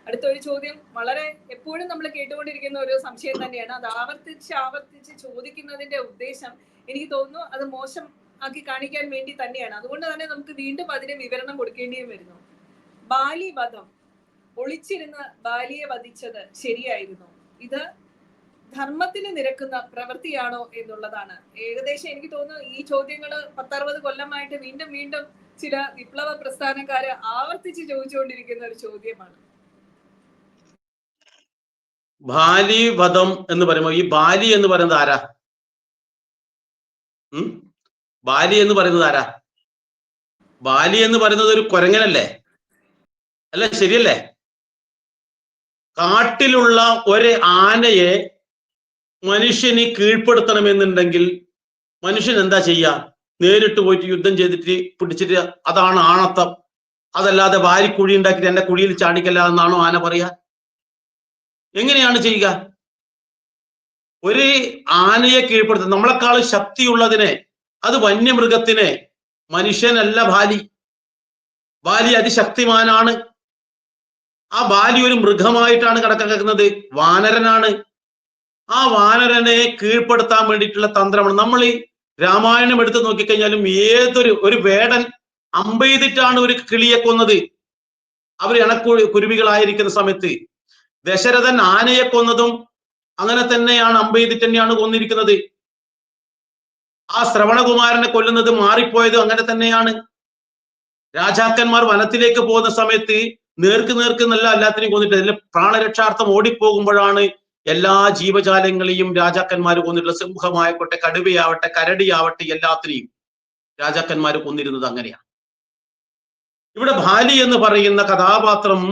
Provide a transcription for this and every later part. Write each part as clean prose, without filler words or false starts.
അടുത്തൊരു ചോദ്യം വളരെ എപ്പോഴും നമ്മൾ കേട്ടുകൊണ്ടിരിക്കുന്ന ഒരു സംശയം തന്നെയാണ്. അത് ആവർത്തിച്ച് ചോദിക്കുന്നതിന്റെ ഉദ്ദേശം എനിക്ക് തോന്നുന്നു അത് മോശം ആക്കി കാണിക്കാൻ വേണ്ടി തന്നെയാണ്. അതുകൊണ്ട് തന്നെ നമുക്ക് വീണ്ടും അതിന് വിവരണം കൊടുക്കേണ്ടിയും വരുന്നു. ബാലി വധം, ഒളിച്ചിരുന്ന് ബാലിയെ വധിച്ചത് ശരിയായിരുന്നു? ഇത് ധർമ്മത്തിന് നിരക്കുന്ന പ്രവൃത്തിയാണോ എന്നുള്ളതാണ്. ഏകദേശം എനിക്ക് തോന്നുന്നു ഈ ചോദ്യങ്ങള് 10-60 കൊല്ലമായിട്ട് വീണ്ടും വീണ്ടും ചില വിപ്ലവ പ്രസ്ഥാനക്കാര് ആവർത്തിച്ച് ചോദിച്ചുകൊണ്ടിരിക്കുന്ന ഒരു ചോദ്യമാണ്. ബാലി വധം എന്ന് പറയുമ്പോൾ ഈ ബാലി എന്ന് പറയുന്നത് ആരാ? ബാലി എന്ന് പറയുന്നത് ആരാ? ബാലി എന്ന് പറയുന്നത് ഒരു കുരങ്ങനല്ലേ? അല്ല, ശരിയല്ലേ? കാട്ടിലുള്ള ഒരു ആനയെ മനുഷ്യന് കീഴ്പ്പെടുത്തണമെന്നുണ്ടെങ്കിൽ മനുഷ്യൻ എന്താ ചെയ്യുക? നേരിട്ട് പോയിട്ട് യുദ്ധം ചെയ്തിട്ട് പിടിച്ചിട്ട് അതാണ് ആണത്തം. അതല്ലാതെ വാരി കുഴി ഉണ്ടാക്കിയിട്ട് എന്റെ കുഴിയിൽ ചാടിക്കല്ല എന്നാണോ ആന പറയാ? എങ്ങനെയാണ് ചെയ്യുക? ഒരു ആനയെ കീഴ്പ്പെടുത്തുക, നമ്മളെക്കാൾ ശക്തിയുള്ളതിനെ, അത് വന്യമൃഗത്തിനെ, മനുഷ്യനല്ല ബാലി. ബാലി അതിശക്തിമാനാണ്. ആ ബാലി ഒരു മൃഗമായിട്ടാണ് കണക്കാക്കുന്നത്, വാനരനാണ്. ആ വാനരനെ കീഴ്പ്പെടുത്താൻ വേണ്ടിയിട്ടുള്ള തന്ത്രമാണ്. നമ്മൾ ഈ രാമായണം എടുത്ത് നോക്കിക്കഴിഞ്ഞാലും ഒരു വേടൻ അമ്പെയ്തിട്ടാണ് ഒരു കിളിയെ കൊന്നത്. അവർ കുരുവികളായിരിക്കുന്ന സമയത്ത് ദശരഥൻ ആനയെ കൊന്നതും അങ്ങനെ തന്നെയാണ്, അമ്പെയ്തിട്ട് തന്നെയാണ് കൊന്നിരിക്കുന്നത്. ആ ശ്രവണകുമാരനെ കൊല്ലുന്നത് മാറിപ്പോയത് അങ്ങനെ തന്നെയാണ്. രാജാക്കന്മാർ വനത്തിലേക്ക് പോകുന്ന സമയത്ത് നേർക്ക് എന്നല്ല എല്ലാത്തിനെയും കൊന്നിട്ട്, അതിൽ പ്രാണരക്ഷാർത്ഥം ഓടിപ്പോകുമ്പോഴാണ് എല്ലാ ജീവജാലങ്ങളെയും രാജാക്കന്മാർ കൊന്നിട്ടുള്ളത്. സിംഹമായിക്കോട്ടെ, കടുവയാവട്ടെ, കരടിയാവട്ടെ, എല്ലാത്തിനെയും രാജാക്കന്മാർ കൊന്നിരുന്നത് അങ്ങനെയാണ്. ഇവിടെ ബാലി എന്ന് പറയുന്ന കഥാപാത്രം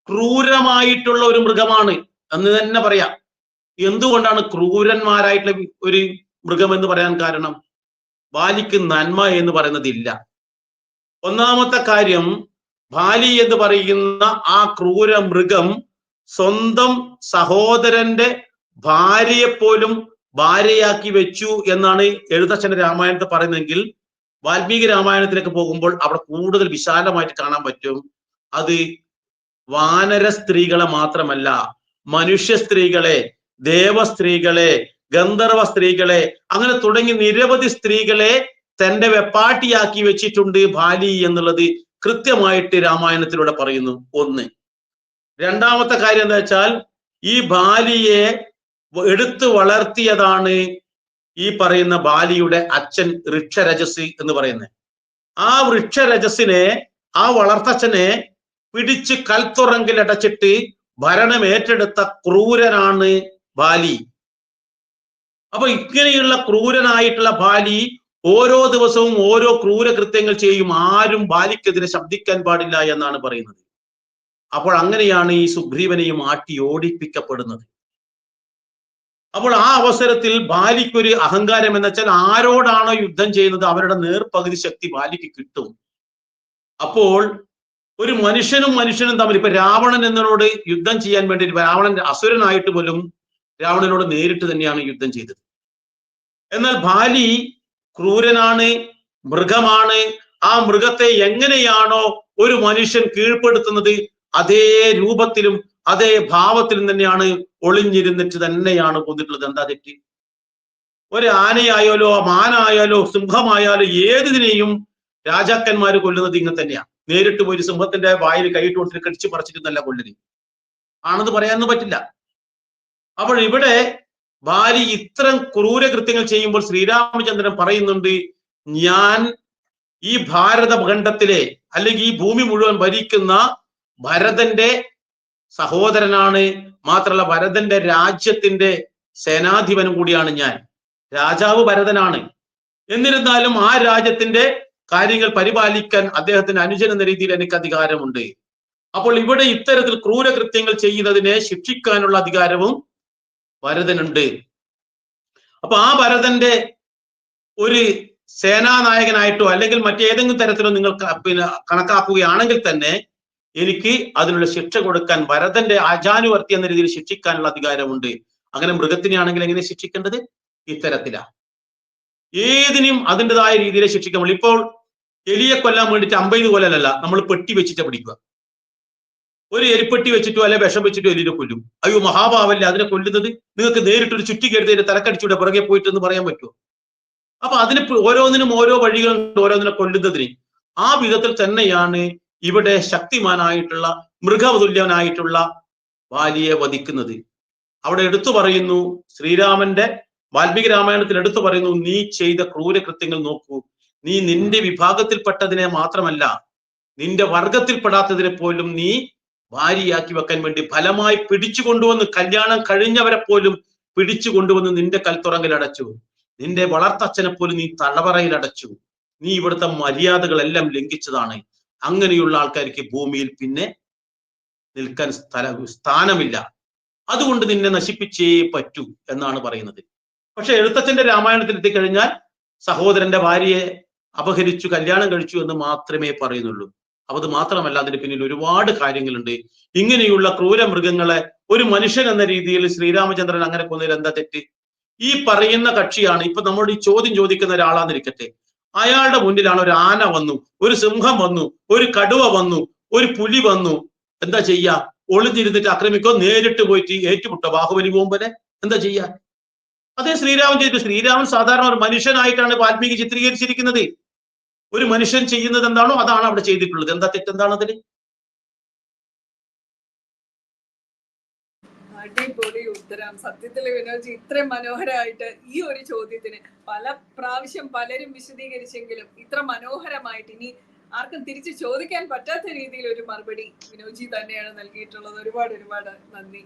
ക്രൂരമായിട്ടുള്ള ഒരു മൃഗമാണ് എന്ന് തന്നെ പറയാം. എന്തുകൊണ്ടാണ് ക്രൂരന്മാരായിട്ടുള്ള ഒരു മൃഗം എന്ന് പറയാൻ കാരണം? ബാലിക്ക് നന്മ എന്ന് പറയുന്നതില്ല. ഒന്നാമത്തെ കാര്യം, ബാലി എന്ന് പറയുന്ന ആ ക്രൂര മൃഗം സ്വന്തം സഹോദരന്റെ ഭാര്യയെപ്പോലും ഭാര്യയാക്കി വെച്ചു എന്നാണ് എഴുത്തച്ഛന്റെ രാമായണത്തിൽ പറയുന്നതെങ്കിൽ, വാൽമീകി രാമായണത്തിലേക്ക് പോകുമ്പോൾ അവിടെ കൂടുതൽ വിശാലമായിട്ട് കാണാൻ പറ്റും. അത് വാനര സ്ത്രീകളെ മാത്രമല്ല, മനുഷ്യ സ്ത്രീകളെ, ദേവസ്ത്രീകളെ, ഗന്ധർവ സ്ത്രീകളെ, അങ്ങനെ തുടങ്ങി നിരവധി സ്ത്രീകളെ തന്റെ വെപ്പാട്ടിയാക്കി വെച്ചിട്ടുണ്ട് ബാലി എന്നുള്ളത് കൃത്യമായിട്ട് രാമായണത്തിലൂടെ പറയുന്നു. ഒന്ന്. രണ്ടാമത്തെ കാര്യം എന്താ വെച്ചാൽ, ഈ ബാലിയെ എടുത്തു വളർത്തിയതാണ് ഈ പറയുന്ന ബാലിയുടെ അച്ഛൻ വൃക്ഷരജസ് എന്ന് പറയുന്നത്. ആ വൃക്ഷരജസിനെ, ആ വളർത്തച്ഛനെ പിടിച്ച് കൽത്തുറങ്കിൽ അടച്ചിട്ട് ഭരണം ഏറ്റെടുത്ത ക്രൂരനാണ് ബാലി. അപ്പൊ ഇങ്ങനെയുള്ള ക്രൂരനായിട്ടുള്ള ബാലി ഓരോ ദിവസവും ഓരോ ക്രൂരകൃത്യങ്ങൾ ചെയ്യും. ആരും ബാലിക്കെതിരെ ശബ്ദിക്കാൻ പാടില്ല എന്നാണ് പറയുന്നത്. അപ്പോൾ അങ്ങനെയാണ് ഈ സുഗ്രീവനെയും ആട്ടി ഓടിപ്പിക്കപ്പെടുന്നത്. അപ്പോൾ ആ അവസരത്തിൽ ബാലിക്കൊരു അഹങ്കാരം എന്ന് വെച്ചാൽ, ആരോടാണോ യുദ്ധം ചെയ്യുന്നത് അവരുടെ നേർപകുതി ശക്തി ബാലിക്ക് കിട്ടും. അപ്പോൾ ഒരു മനുഷ്യനും തമ്മിൽ, ഇപ്പൊ രാവണൻ എന്നോട് യുദ്ധം ചെയ്യാൻ വേണ്ടി, രാവണൻ അസുരനായിട്ട് പോലും രാവണനോട് നേരിട്ട് തന്നെയാണ് യുദ്ധം ചെയ്തത്. എന്നാൽ ബാലി ക്രൂരനാണ്, മൃഗമാണ്. ആ മൃഗത്തെ എങ്ങനെയാണോ ഒരു മനുഷ്യൻ കീഴ്പ്പെടുത്തുന്നത്, അതേ രൂപത്തിലും അതേ ഭാവത്തിലും തന്നെയാണ് ഒളിഞ്ഞിരുന്നിട്ട് തന്നെയാണ് കൊന്നിട്ടുള്ളത്. എന്താ തെറ്റ്? ഒരു ആനയായാലോ മാനായാലോ സിംഹമായാലോ ഏതിനെയും രാജാക്കന്മാര് കൊല്ലുന്നത് ഇങ്ങനെ തന്നെയാണ്. നേരിട്ട് പോയി സിംഹത്തിന്റെ വായിൽ കൈയിട്ട് കൊടുത്തിട്ട് കടിച്ചു പറിച്ചിട്ടൊന്നല്ല കൊല്ലുന്നത്. ആണെന്ന് പറയാനൊന്നും പറ്റില്ല. അപ്പോൾ ഇവിടെ ബാലി ഇത്തരം ക്രൂരകൃത്യങ്ങൾ ചെയ്യുമ്പോൾ ശ്രീരാമചന്ദ്രൻ പറയുന്നുണ്ട്, ഞാൻ ഈ ഭാരതഖണ്ഡത്തിലെ അല്ലെങ്കിൽ ഈ ഭൂമി മുഴുവൻ ഭരിക്കുന്ന ഭരതന്റെ സഹോദരനാണ്. മാത്രമല്ല ഭരതന്റെ രാജ്യത്തിന്റെ സേനാധിപനും കൂടിയാണ് ഞാൻ. രാജാവ് ഭരതനാണ്, എന്നിരുന്നാലും ആ രാജ്യത്തിന്റെ കാര്യങ്ങൾ പരിപാലിക്കാൻ അദ്ദേഹത്തിന്റെ അനുജൻ എന്ന രീതിയിൽ എനിക്ക് അധികാരമുണ്ട്. അപ്പോൾ ഇവിടെ ഇത്തരത്തിൽ ക്രൂരകൃത്യങ്ങൾ ചെയ്യുന്നതിനെ ശിക്ഷിക്കാനുള്ള അധികാരവും ഭരതനുണ്ട്. അപ്പൊ ആ ഭരതന്റെ ഒരു സേനാനായകനായിട്ടോ അല്ലെങ്കിൽ മറ്റേതെങ്കിലും തരത്തിലോ നിങ്ങൾ കണക്കാക്കുകയാണെങ്കിൽ തന്നെ എനിക്ക് അതിനുള്ള ശിക്ഷ കൊടുക്കാൻ, ഭരതന്റെ ആചാനുവർത്തി എന്ന രീതിയിൽ ശിക്ഷിക്കാനുള്ള അധികാരമുണ്ട്. അങ്ങനെ മൃഗത്തിനെയാണെങ്കിൽ എങ്ങനെ ശിക്ഷിക്കേണ്ടത്? ഇത്തരത്തിലാണ്. ഏതിനും അതിൻ്റെതായ രീതിയിൽ ശിക്ഷിക്കാൻ. ഇപ്പോൾ എലിയെ കൊല്ലാൻ വേണ്ടിയിട്ട് 50 കൊല്ലലല്ല, നമ്മൾ പെട്ടി വെച്ചിട്ട് പിടിക്കുക. ഒരു എലിപ്പെട്ടി വെച്ചിട്ടോ അല്ലെ വിഷം വെച്ചിട്ടോ എലിനെ കൊല്ലും. അയ്യോ മഹാഭാവല്ലേ അതിനെ കൊല്ലുന്നത്, നിങ്ങൾക്ക് നേരിട്ടൊരു ചുറ്റി കരുതി തലക്കടിച്ചൂടെ പുറകെ പോയിട്ട് എന്ന് പറയാൻ പറ്റുമോ? അപ്പൊ അതിന് ഓരോന്നിനും ഓരോ വഴികളുണ്ട് ഓരോന്നിനെ കൊല്ലുന്നതിന്. ആ വിധത്തിൽ തന്നെയാണ് ഇവിടെ ശക്തിമാനായിട്ടുള്ള മൃഗതുല്യനായിട്ടുള്ള വാലിയെ വധിക്കുന്നത്. അവിടെ എടുത്തു പറയുന്നു, ശ്രീരാമന്റെ വാൽമീകി രാമായണത്തിൽ എടുത്തു പറയുന്നു, നീ ചെയ്ത ക്രൂരകൃത്യങ്ങൾ നോക്കൂ, നീ നിന്റെ വിഭാഗത്തിൽപ്പെട്ടതിനെ മാത്രമല്ല നിന്റെ വർഗത്തിൽപ്പെടാത്തതിനെ പോലും നീ ഭാര്യയാക്കി വെക്കാൻ വേണ്ടി ഫലമായി പിടിച്ചു കൊണ്ടുവന്ന്, കല്യാണം കഴിഞ്ഞവരെ പോലും പിടിച്ചു കൊണ്ടുവന്ന് നിന്റെ കൽത്തുറങ്കിൽ അടച്ചു, നിന്റെ വളർത്തച്ഛനെ പോലും നീ തളവറയിൽ അടച്ചു, നീ ഇവിടുത്തെ മര്യാദകളെല്ലാം ലംഘിച്ചതാണ്. അങ്ങനെയുള്ള ആൾക്കാർക്ക് ഭൂമിയിൽ പിന്നെ നിൽക്കാൻ സ്ഥാനമില്ല, അതുകൊണ്ട് നിന്നെ നശിപ്പിച്ചേ പറ്റൂ എന്നാണ് പറയുന്നത്. പക്ഷെ എഴുത്തച്ഛന്റെ രാമായണത്തിൽ എത്തിക്കഴിഞ്ഞാൽ സഹോദരന്റെ ഭാര്യയെ അപഹരിച്ചു കല്യാണം കഴിച്ചു എന്ന് മാത്രമേ പറയുന്നുള്ളൂ. അപ്പൊ അത് മാത്രമല്ല, അതിന് പിന്നിൽ ഒരുപാട് കാര്യങ്ങളുണ്ട്. ഇങ്ങനെയുള്ള ക്രൂര മൃഗങ്ങളെ ഒരു മനുഷ്യൻ എന്ന രീതിയിൽ ശ്രീരാമചന്ദ്രൻ അങ്ങനെ കൊന്നതിൽ എന്താ തെറ്റ്? ഈ പറയുന്ന കക്ഷിയാണ്, ഇപ്പൊ നമ്മോട് ഈ ചോദ്യം ചോദിക്കുന്ന ഒരാളാന്നിരിക്കട്ടെ, അയാളുടെ മുന്നിലാണ് ഒരു ആന വന്നു, ഒരു സിംഹം വന്നു, ഒരു കടുവ വന്നു, ഒരു പുലി വന്നു, എന്താ ചെയ്യാ? ഒളിഞ്ഞിരുന്നിട്ട് ആക്രമിക്കോ? നേരിട്ട് പോയിട്ട് ഏറ്റുമുട്ടോ? ബാഹുബലി പോകുമ്പോലെ എന്താ ചെയ്യാ? അതേ ശ്രീരാമൻ ചെയ്തു. ശ്രീരാമൻ സാധാരണ ഒരു മനുഷ്യനായിട്ടാണ് വാൽമീകി ചിത്രീകരിച്ചിരിക്കുന്നത്. ഒരു മനുഷ്യൻ ചെയ്യുന്നത് എന്താണോ അതാണ് അവിടെ ചെയ്തിട്ടുള്ളത്. എന്താ തെറ്റെന്താണ് അതിന്? അടിപൊളി ഉത്തരം. സത്യത്തില് വിനോദ് ഇത്രയും മനോഹരമായിട്ട് ഈ ഒരു ചോദ്യത്തിന് പല പ്രാവശ്യം പലരും വിശദീകരിച്ചെങ്കിലും ഇത്ര മനോഹരമായിട്ട് ഇനി ആർക്കും തിരിച്ചു ചോദിക്കാൻ പറ്റാത്ത രീതിയിൽ ഒരു മറുപടി വിനോദ്ജി തന്നെയാണ് നൽകിയിട്ടുള്ളത്. ഒരുപാട് ഒരുപാട് നന്ദി.